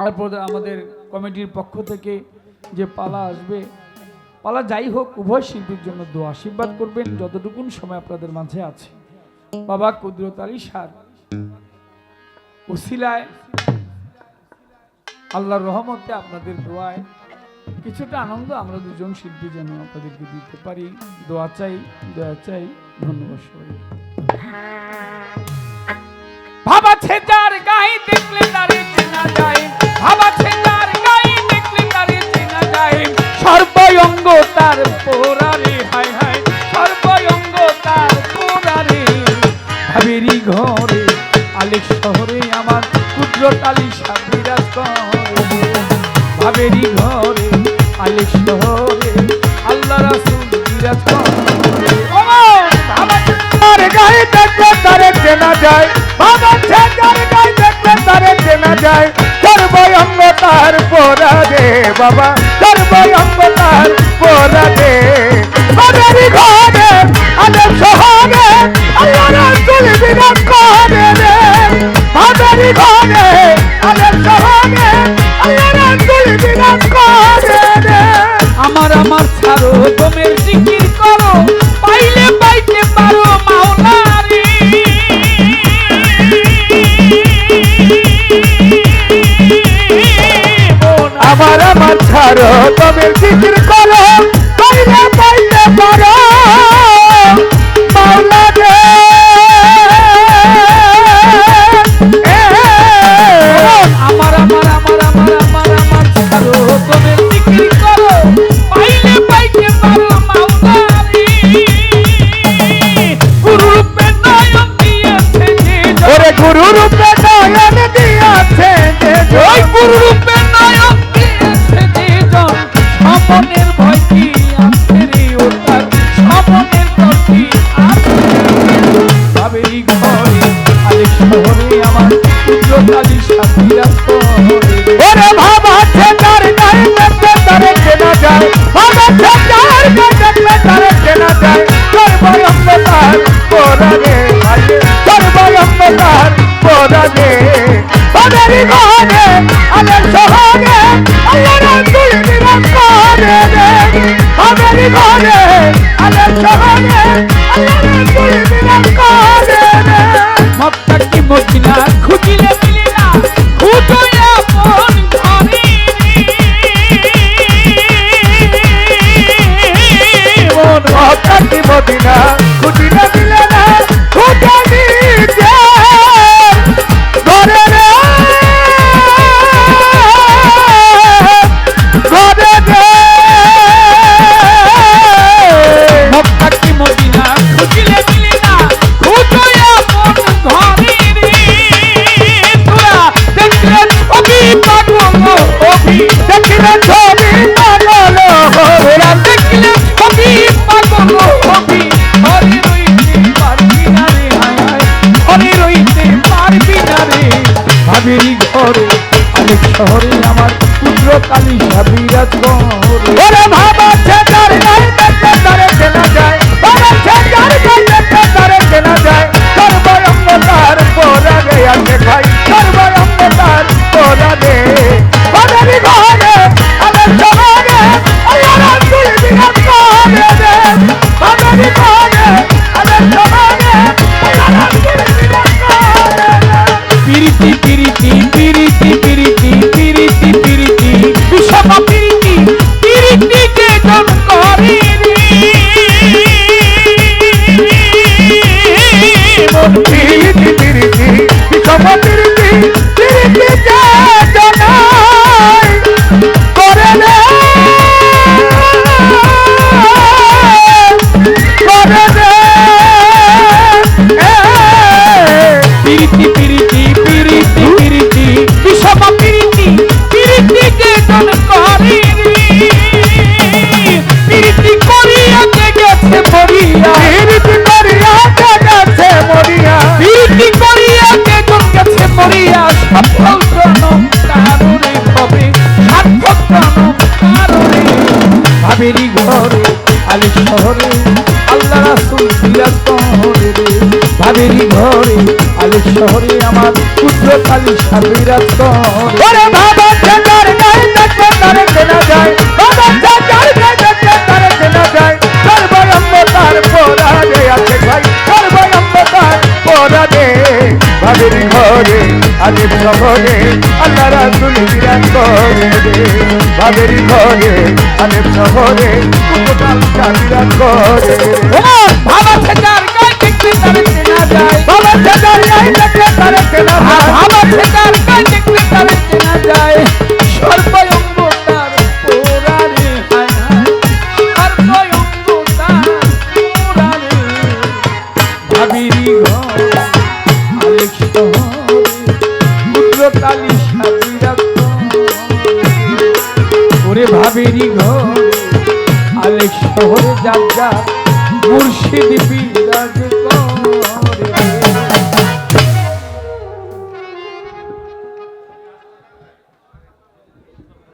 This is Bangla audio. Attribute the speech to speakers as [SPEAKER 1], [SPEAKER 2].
[SPEAKER 1] তারপর আমাদের কমিটির পক্ষ থেকে যে পালা আসবে, পালা যাই হোক, উভয় শিল্পীর জন্য দোয়া আশীর্বাদ করবেন যতটুকুন সময় আপনাদের মাঝে আছে। বাবা কুদরত আলী শাহ উসিলায় আল্লাহর রহমতে আপনাদের দোয়ায় কিছুটা আনন্দ আমরা দুজন শিল্পী যেন আপনাদেরকে দিতে পারি। দোয়া চাই, দয়া চাই। ধন্যবাদ সবাই। ভাবাছে যার গায়ে দেখলে তারে চেনা যায়, ভাবাছে যার গায়ে দেখলে তারে চেনা যায়, সর্বঙ্গ তার পোড়ারে, হায় হায় সর্বঙ্গ তার পোড়ারে। ভাবেরি ঘরে আলেক শহরে আমার কুদরত আলী শাহ বিরাজ করে, ভাবেরি ঘরে আলেক শহরে আল্লাহ রাসূল বিরাজ করে। ভাবাছে গায়ে দেখলে তারে চেনা যায়, ভাবাছে যার গায়ে দেখলে তারে চেনা যায়, সর্বঙ্গ তার পোড়ারে বাবা, সর্বঙ্গ তার পোড়ারে। ভাবেরি ঘরে আলেক শহরে আল্লাহ রাসূল বিরাজ করে রে, ভাবেরি ঘরে আলেক শহরে আল্লাহ রাসূল বিরাজ করে রে। আমার আমার ছাড়ো তোমের জিকির করো, পাইলে পাইতে পারো মাওলা রে। আমার আমার ছাড়ো তোমের জিকির করো, পাইলে পাইতে পারো মাওলা রে। আমার আমার আমার আমার আমার আমার ছাড়ো তোমের জিকির করো, পাইলে পাইতে পারো মাওলা রে। গুরু রূপে নয়ন দিয়েছে যে, ওরে গুরু রূপে নয়ন দিয়েছে যে, ওই গুরু রূপে নয়ন দিয়েছে যে জন, সামনের ভয় কি আছে রে ও তার, সামনের ভয় কি আছে। ভাবেরি ঘরে আলেক শহরে আমার কুদরত আলী শাহ বিরাজ করে। ওরে ভাবাছে যার গায়ে দেখলে তারে চেনা যায়, ভাবাছে যার গায়ে দেখলে তারে চেনা যায়, সর্বঙ্গ তার পোড়ারে, সর্বঙ্গ তার পোড়ারে। ভাবেরি ঘরে আলেক শহরে আল্লাহ রাসূল বিরাজ করে রে, ভাবেরি ঘরে আলেক শহরে আল্লাহ রাসূল বিরাজ করে রে। মক্কা কি মদিনা খুঁজিলে মিলে না, খুঁজো আপন ঘরে রে। মক্কা কি মদিনা খুঁজিলে মিলে না, খুঁজো নিজে ঘরে রে, ঘরে রে। মক্কা কি মদিনা খুঁজিলে মিলে না, খুঁজো আপন ঘরে রে। তোরা দেখলে ছবি পাগল হবি, দেখলে ছবি পাগল হবি, দেখলে ছবি পাগল হবি, ঘরে রইতে পারবি না রে, হায় হায় ঘরে রইতে পারবি না রে। ভাবেরি ঘরে আলেক শহরে আমার কুদরত আলী শাহ বিরাজ করে। ওরে ভাবাছে যার গায়ে দেখলে তারে চেনা যায়, ভাবাছে যার গায়ে দেখলে তারে চেনা যায়, সর্বঙ্গ তার পোড়ারে আছে ভাই, সর্বঙ্গ তার পোড়ারে। ভাবেরি ঘরে আলেক শহরে আল্লাহ রাসূল বিরাজ করে রে, ভাবেরি ঘরে আলেক শহরে আল্লাহ রাসূল বিরাজ করে রে। পিরিতি পিরিতি পিরিতি পিরিতি পিরিতি পিরিতি বিষম পিরিতি, পিরিতি কে জন করে রে। পিরিতি পিরিতি বিষম পিরিতি, পিরিতি কে জন করে রে, করে রে। পিরিতি পিরিতি পিরিতি পিরিতি বিষম পিরিতি, পিরিতি কে জন করে রে। পিরিতি করিয়া কে গেছে মরিয়া, পিরিতি করিয়া কে গেছে মরিয়া, পিরিতি করিয়া কে জন গেছে মরিয়া, সফল প্রণম কারণে হবে, সার্থক প্রণম কারণে। ভাবেরি ঘরে আলেক শহরে আল্লাহ রাসূল বিরাজ করে রে, ভাবেরি ঘরে আলেক শহরে আমার কুদরত আলী শাহ বিরাজ করে। চেনা যায় বাবার চাচার দেখলে তার চেনা যায় সর্বয়ম্বতার পরাণে আছে ভাই সর্বয়ম্বতার পরাণে ভাবের ঘরে আলিফ শহরে আল্লাহ রাসূল বিরাজ করে ভাবের ঘরে আলিফ শহরে কুতুবাল বিরাজ করে বাবা চাচার গায়ে দেখলে তার চেনা যায় বাবা চাচার গায়ে দেখলে তার চেনা যায় বাবা চাচার গায়ে দেখলে তার চেনা যায় সর্বয়ম্বতার পরাণে হায় হায় সর্বয়ম্বতার পরাণে ভাবের ঘরে আলিফ শহরে কুতুবালি বিরাজ ওরে ভাবেরি ঘরে আলেক শহরে যার মুর্শিদ বিরাজ